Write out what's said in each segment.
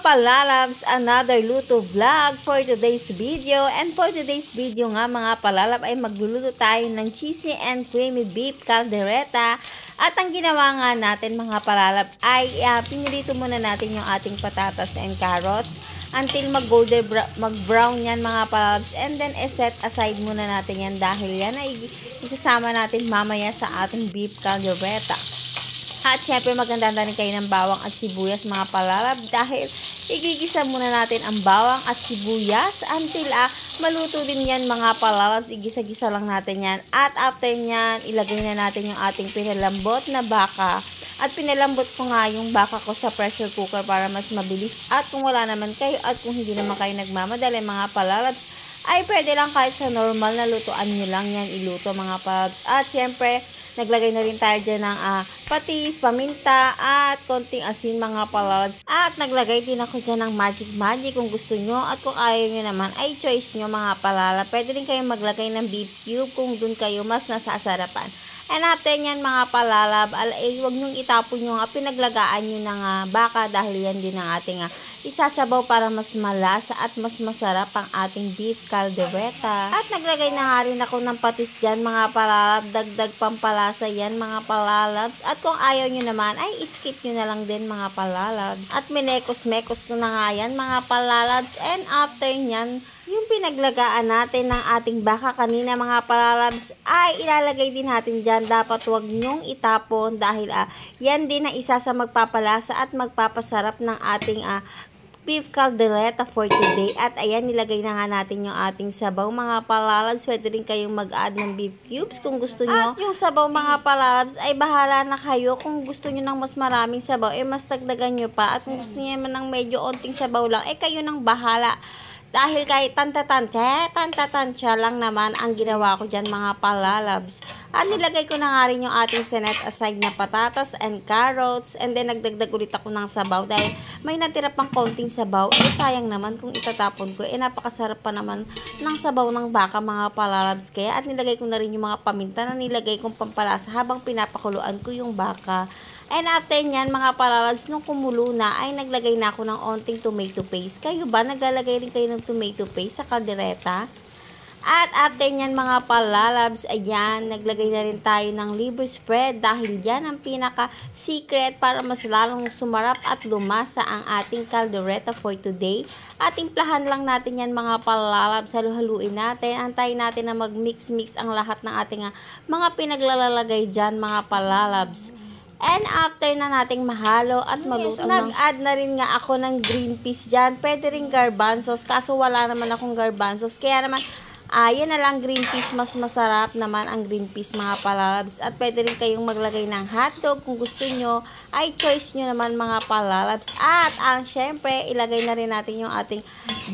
palalabs, another luto vlog for today's video. And for today's video nga mga palalab ay magluluto tayo ng cheesy and creamy beef caldereta. At ang ginawa nga natin mga palalab ay pinilito muna natin yung ating patatas and carrots until mag-brown yan mga palalabs. And then set aside muna natin yan dahil yan ay isasama natin mamaya sa ating beef caldereta. At syempre maganda rin kayo ng bawang at sibuyas mga palalab dahil igigisa muna natin ang bawang at sibuyas until maluto din yan mga palalab. Igisa-gisa lang natin yan. At after nyan, ilagay na natin yung ating pinalambot na baka. At pinalambot ko nga yung baka ko sa pressure cooker para mas mabilis. At kung wala naman kayo at kung hindi naman kayo nagmamadali mga palalab, ay pwede lang kahit sa normal na lutuan nyo lang yan iluto mga palalab. At syempre, naglagay na rin tayo dyan ng patis, paminta, at konting asin mga palalabs. At naglagay din ako dyan ng magic kung gusto nyo. At kung ayaw nyo naman, ay choice nyo mga palalabs. Pwede rin kayong maglagay ng beef cube kung dun kayo mas nasasarapan. And after nyan mga palalab, huwag nyong itapon yung pinaglagaan nyo ng baka dahil yan din ang ating isasabaw para mas malasa at mas masarap ang ating beef caldereta. At naglagay na nga rin ako ng patis dyan mga palalab, dagdag pampalasa yan mga palalabs. At kung ayaw nyo naman, ay skip nyo na lang din mga palalabs. At minekos-mekos ko na nga yan mga palalabs. And after nyan, yung pinaglagaan natin ng ating baka kanina mga palalabs ay ilalagay din natin dyan. Dapat huwag nyong itapon dahil yan din na isa sa magpapalasa at magpapasarap ng ating beef caldereta for today. At ayan, nilagay na nga natin yung ating sabaw mga palalabs. Pwede rin kayong mag-add ng beef cubes kung gusto nyo. At yung sabaw mga palalabs ay bahala na kayo. Kung gusto nyo ng mas maraming sabaw, mas dagdagan nyo pa. At kung gusto nyo naman ng medyo onting sabaw lang, kayo nang bahala. Dahil kahit tanta-tantsa lang naman ang ginawa ko dyan mga palalabs. At nilagay ko na nga rin yung ating set aside na patatas and carrots. And then nagdagdag ulit ako ng sabaw dahil may natira pang konting sabaw. Sayang naman kung itatapon ko. Napakasarap pa naman ng sabaw ng baka mga palalabs. Kaya at nilagay ko na rin yung mga paminta na nilagay kong pampalasa habang pinapakuluan ko yung baka. And after nyan mga palalabs, nung kumulo na ay naglagay na ako ng onting tomato paste. Kayo ba naglalagay rin kayo ng tomato paste sa caldereta? At after nyan mga palalabs, ayan, naglagay na rin tayo ng liver spread dahil yan ang pinaka-secret para mas lalong sumarap at lumasa ang ating caldereta for today. At timplahan lang natin yan mga palalabs, halu-haluin natin, antayin natin na mag-mix-mix ang lahat ng ating mga pinaglalagay dyan mga palalabs. And after na nating mahalo at maluto, nag-add na rin nga ako ng green peas dyan. Pwede rin garbanzos, kaso wala naman akong garbanzos. Kaya naman, yan na lang green peas, mas masarap naman ang green peas mga palalabs. At pwede rin kayong maglagay ng hotdog kung gusto nyo, ay choice nyo naman mga palalabs. At syempre, ilagay na rin natin yung ating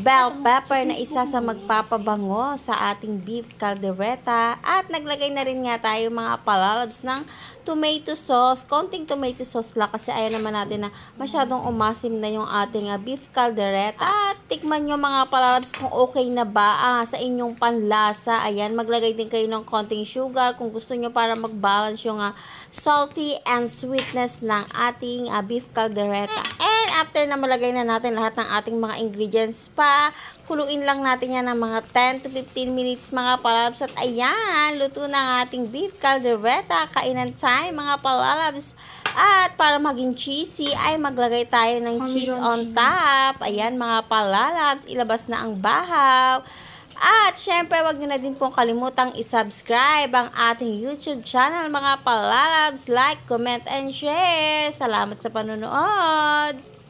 bell pepper na isa sa magpapabango sa ating beef caldereta. At naglagay na rin nga tayo mga palalabs ng tomato sauce. Konting tomato sauce lang kasi ayaw naman natin na masyadong umasim na yung ating beef caldereta. At tikman nyo mga palalabs kung okay na ba sa inyong panlasa. Ayan, maglagay din kayo ng konting sugar kung gusto nyo para mag-balance yung salty and sweetness ng ating beef caldereta. And after na malagay na natin lahat ng ating mga ingredients kuluin lang natin yan ng mga 10 to 15 minutes mga palalabs. At ayan, luto na ang ating beef caldereta. Kainan time mga palalabs. At para maging cheesy ay maglagay tayo ng cheese on top. Ayan mga palalabs, ilabas na ang bahaw. At syempre, wag nyo na din pong kalimutang i-subscribe ang ating YouTube channel mga palalabs. Like, comment, and share. Salamat sa panonood!